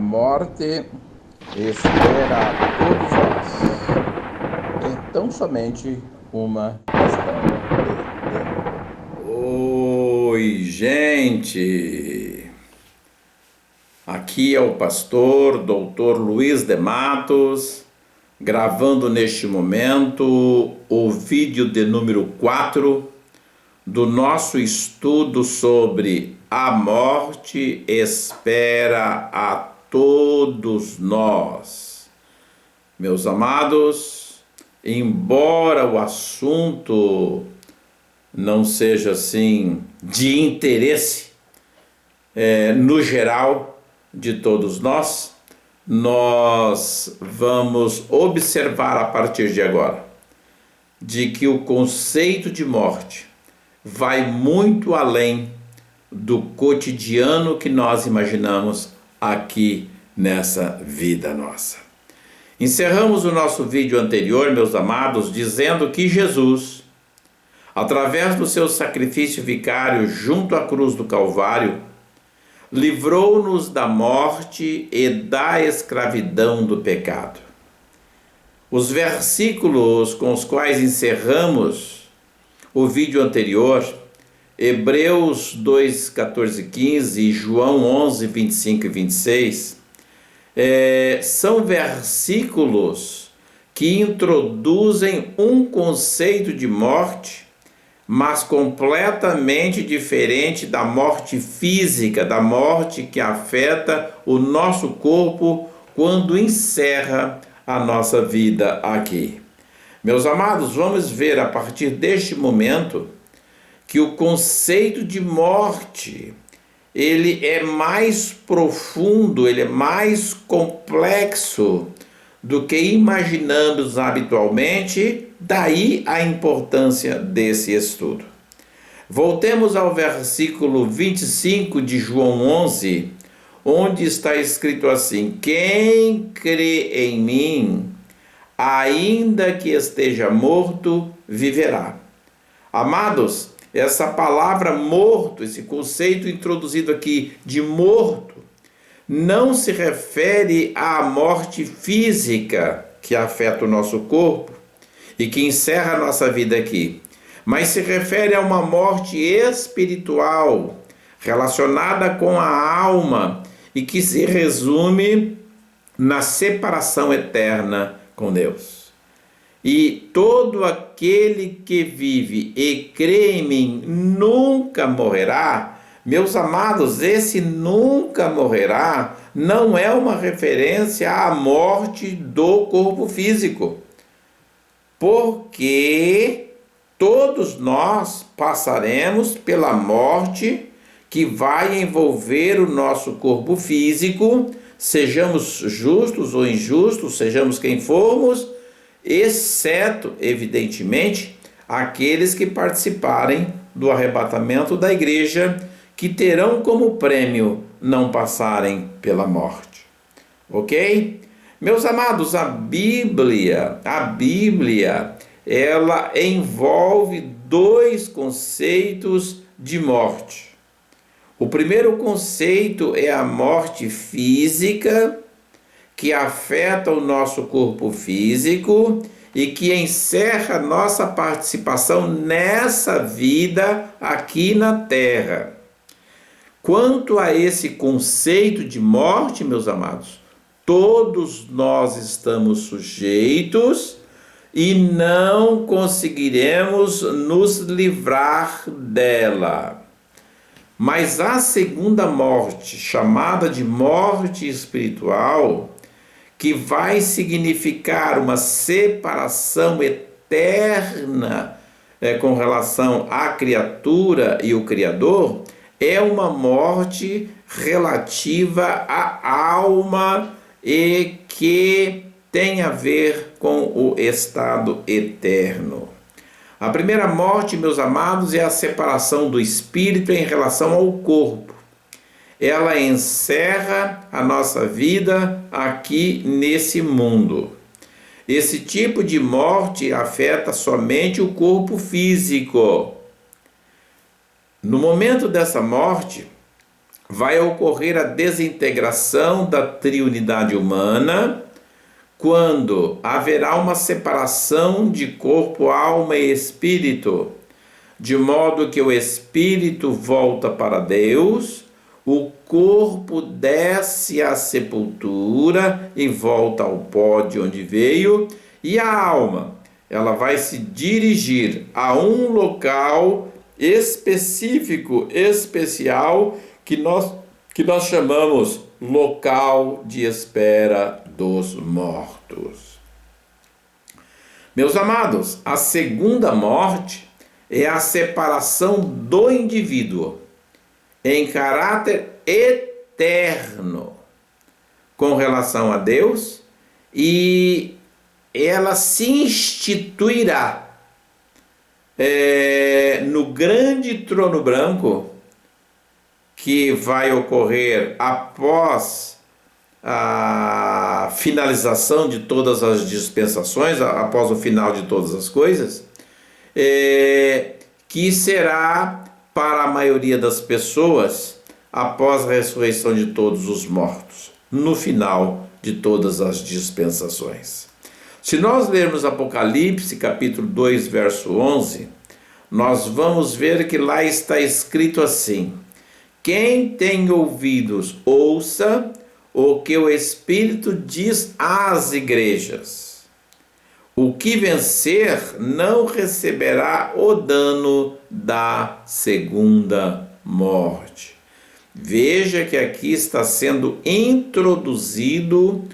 morte espera a todos nós. É tão somente uma questão de tempo. Oi, gente! Aqui é o pastor Dr. Luiz de Matos, gravando neste momento o vídeo de número 4 do nosso estudo sobre a morte espera a todos nós. Meus amados, embora o assunto não seja assim de interesse no geral de todos nós, nós vamos observar a partir de agora de que o conceito de morte vai muito além do cotidiano que nós imaginamos aqui nessa vida nossa. Encerramos o nosso vídeo anterior, meus amados, dizendo que Jesus, através do seu sacrifício vicário junto à cruz do Calvário, livrou-nos da morte e da escravidão do pecado. Os versículos com os quais encerramos o vídeo anterior, Hebreus 2, 14 e 15 e João 11, 25 e 26, são versículos que introduzem um conceito de morte, mas completamente diferente da morte física, da morte que afeta o nosso corpo quando encerra a nossa vida aqui. Meus amados, vamos ver a partir deste momento que o conceito de morte, ele é mais profundo, ele é mais complexo do que imaginamos habitualmente, daí a importância desse estudo. Voltemos ao versículo 25 de João 11, onde está escrito assim: quem crê em mim, ainda que esteja morto, viverá. Amados, essa palavra morto, esse conceito introduzido aqui de morto, não se refere à morte física que afeta o nosso corpo e que encerra a nossa vida aqui, mas se refere a uma morte espiritual relacionada com a alma e que se resume na separação eterna com Deus. E todo aquele que vive e crê em mim nunca morrerá. Meus amados, esse nunca morrerá não é uma referência à morte do corpo físico, porque todos nós passaremos pela morte que vai envolver o nosso corpo físico, sejamos justos ou injustos, sejamos quem formos, exceto, evidentemente, aqueles que participarem do arrebatamento da igreja, que terão como prêmio não passarem pela morte. Ok? Meus amados, a Bíblia, ela envolve dois conceitos de morte. O primeiro conceito é a morte física, que afeta o nosso corpo físico e que encerra nossa participação nessa vida aqui na Terra. Quanto a esse conceito de morte, meus amados, todos nós estamos sujeitos e não conseguiremos nos livrar dela. Mas a segunda morte, chamada de morte espiritual, que vai significar uma separação eterna com relação à criatura e o Criador, é uma morte relativa à alma e que tem a ver com o estado eterno. A primeira morte, meus amados, é a separação do espírito em relação ao corpo. Ela encerra a nossa vida aqui nesse mundo. Esse tipo de morte afeta somente o corpo físico. No momento dessa morte, vai ocorrer a desintegração da triunidade humana, quando haverá uma separação de corpo, alma e espírito, de modo que o espírito volta para Deus, o corpo desce à sepultura e volta ao pó de onde veio, e a alma, ela vai se dirigir a um local específico, especial, que nós chamamos local de espera dos mortos. Meus amados, a segunda morte é a separação do indivíduo em caráter eterno com relação a Deus, e ela se instituirá no grande trono branco, que vai ocorrer após a finalização de todas as dispensações, após o final de todas as coisas, que será para a maioria das pessoas após a ressurreição de todos os mortos, no final de todas as dispensações. Se nós lermos Apocalipse, capítulo 2, verso 11, nós vamos ver que lá está escrito assim: quem tem ouvidos, ouça o que o Espírito diz às igrejas. O que vencer não receberá o dano da segunda morte. Veja que aqui está sendo introduzido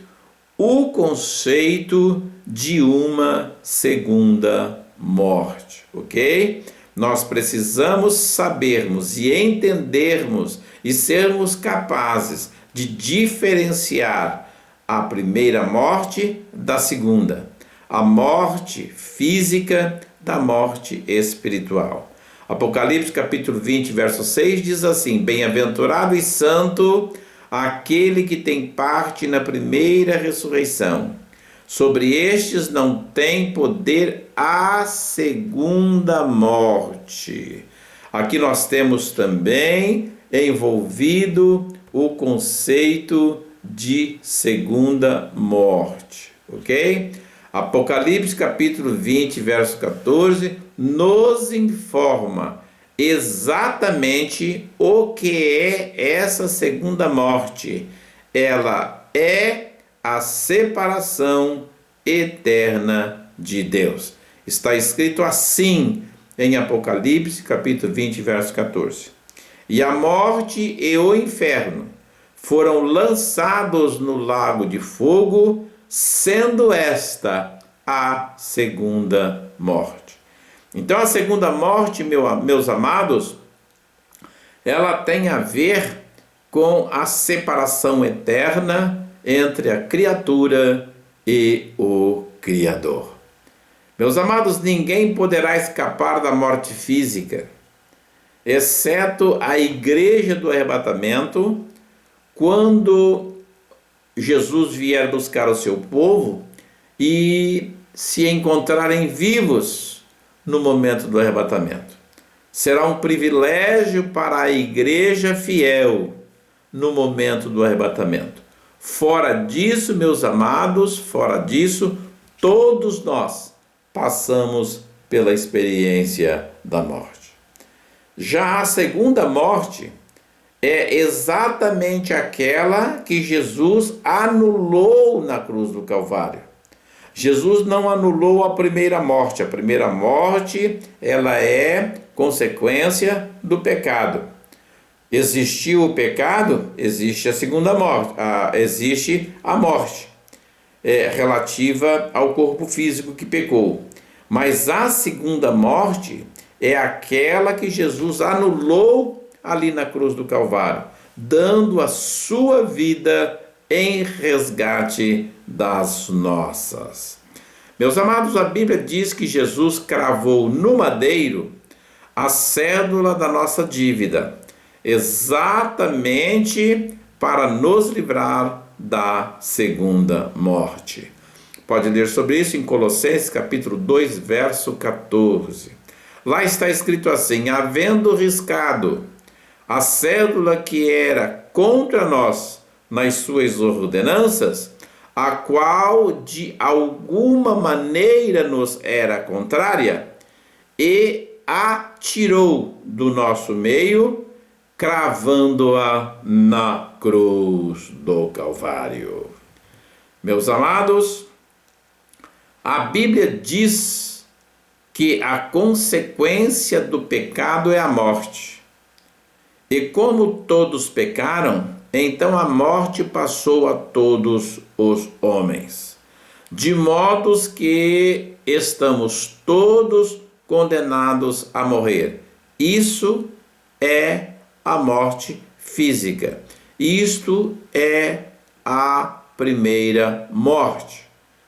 o conceito de uma segunda morte, ok? Nós precisamos sabermos e entendermos e sermos capazes de diferenciar a primeira morte da segunda, a morte física da morte espiritual. Apocalipse capítulo 20, verso 6 diz assim: bem-aventurado e santo aquele que tem parte na primeira ressurreição. Sobre estes não tem poder a segunda morte. Aqui nós temos também envolvido o conceito de segunda morte, ok? Apocalipse capítulo 20, verso 14, nos informa exatamente o que é essa segunda morte. Ela é a separação eterna de Deus. Está escrito assim em Apocalipse, capítulo 20, verso 14. E a morte e o inferno foram lançados no lago de fogo, sendo esta a segunda morte. Então a segunda morte, meus amados, ela tem a ver com a separação eterna entre a criatura e o Criador. Meus amados, ninguém poderá escapar da morte física, exceto a igreja do arrebatamento, quando Jesus vier buscar o seu povo e se encontrarem vivos no momento do arrebatamento. Será um privilégio para a igreja fiel no momento do arrebatamento. Fora disso, meus amados, fora disso, todos nós passamos pela experiência da morte. Já a segunda morte é exatamente aquela que Jesus anulou na cruz do Calvário. Jesus não anulou a primeira morte. A primeira morte, ela é consequência do pecado. Existiu o pecado, existe a segunda morte. Existe a morte relativa ao corpo físico que pecou. Mas a segunda morte é aquela que Jesus anulou ali na cruz do Calvário, dando a sua vida em resgate das nossas. Meus amados, a Bíblia diz que Jesus cravou no madeiro a cédula da nossa dívida, exatamente para nos livrar da segunda morte. Pode ler sobre isso em Colossenses capítulo 2, verso 14. Lá está escrito assim: havendo riscado a cédula que era contra nós nas suas ordenanças, a qual de alguma maneira nos era contrária, e a tirou do nosso meio, cravando-a na cruz do Calvário. Meus amados, a Bíblia diz que a consequência do pecado é a morte. E como todos pecaram, então a morte passou a todos os homens, de modo que estamos todos condenados a morrer. Isso é a morte física. Isto é a primeira morte.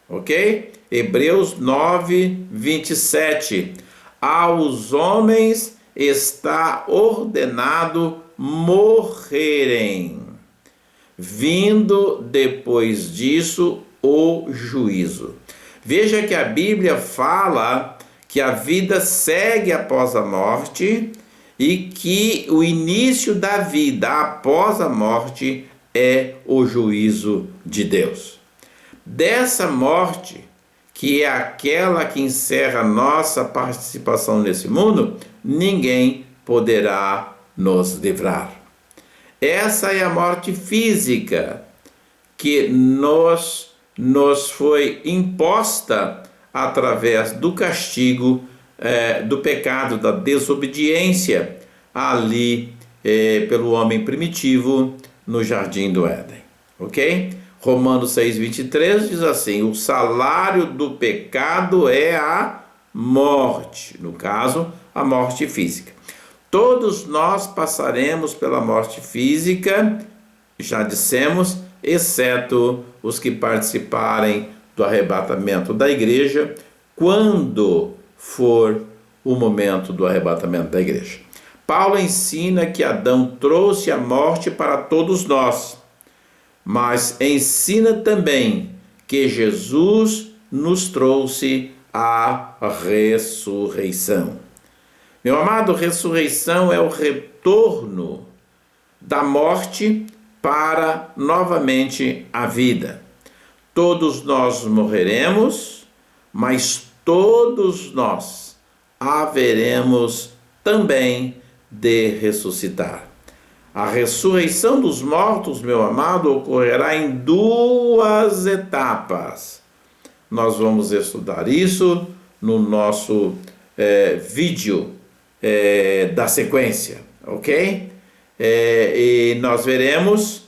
Ok? Hebreus 9, 27. Aos homens está ordenado morrerem, vindo depois disso o juízo. Veja que a Bíblia fala que a vida segue após a morte e que o início da vida após a morte é o juízo de Deus. Dessa morte, que é aquela que encerra nossa participação nesse mundo, ninguém poderá nos livrar. Essa é a morte física que nos foi imposta através do castigo do pecado, da desobediência ali pelo homem primitivo no Jardim do Éden. Ok? Romanos 6,23 diz assim: o salário do pecado é a morte, no caso, a morte física. Todos nós passaremos pela morte física, já dissemos, exceto os que participarem do arrebatamento da igreja, quando for o momento do arrebatamento da igreja. Paulo ensina que Adão trouxe a morte para todos nós, mas ensina também que Jesus nos trouxe a ressurreição. Meu amado, ressurreição é o retorno da morte para novamente a vida. Todos nós morreremos, mas todos nós haveremos também de ressuscitar. A ressurreição dos mortos, meu amado, ocorrerá em duas etapas. Nós vamos estudar isso no nosso vídeo da sequência, ok? E nós veremos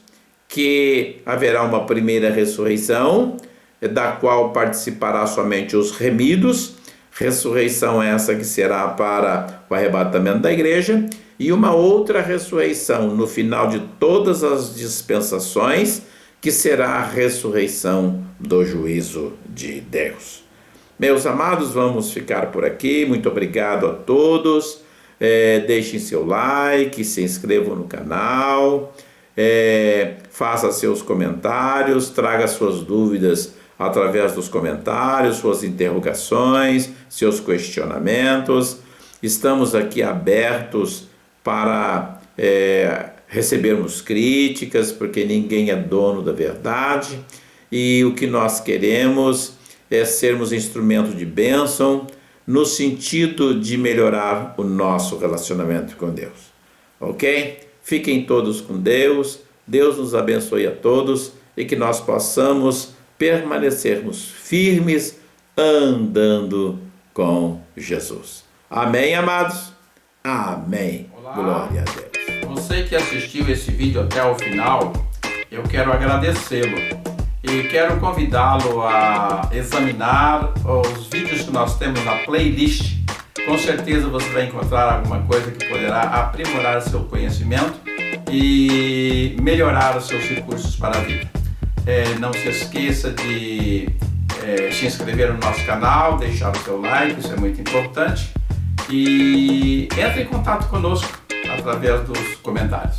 que haverá uma primeira ressurreição, da qual participará somente os remidos, ressurreição essa que será para o arrebatamento da igreja, e uma outra ressurreição no final de todas as dispensações, que será a ressurreição do juízo de Deus. Meus amados, vamos ficar por aqui. Muito obrigado a todos. Deixem seu like, se inscrevam no canal, faça seus comentários, traga suas dúvidas através dos comentários, suas interrogações, seus questionamentos. Estamos aqui abertos para recebermos críticas, porque ninguém é dono da verdade, e o que nós queremos é sermos instrumento de bênção, no sentido de melhorar o nosso relacionamento com Deus. Ok? Fiquem todos com Deus, Deus nos abençoe a todos e que nós possamos permanecermos firmes andando com Jesus. Amém, amados? Amém. Olá. Glória a Deus. Você que assistiu esse vídeo até o final, eu quero agradecê-lo e quero convidá-lo a examinar os vídeos que nós temos na playlist. Com certeza você vai encontrar alguma coisa que poderá aprimorar seu conhecimento e melhorar os seus recursos para a vida. Não se esqueça de se inscrever no nosso canal, deixar o seu like, isso é muito importante. E entre em contato conosco através dos comentários.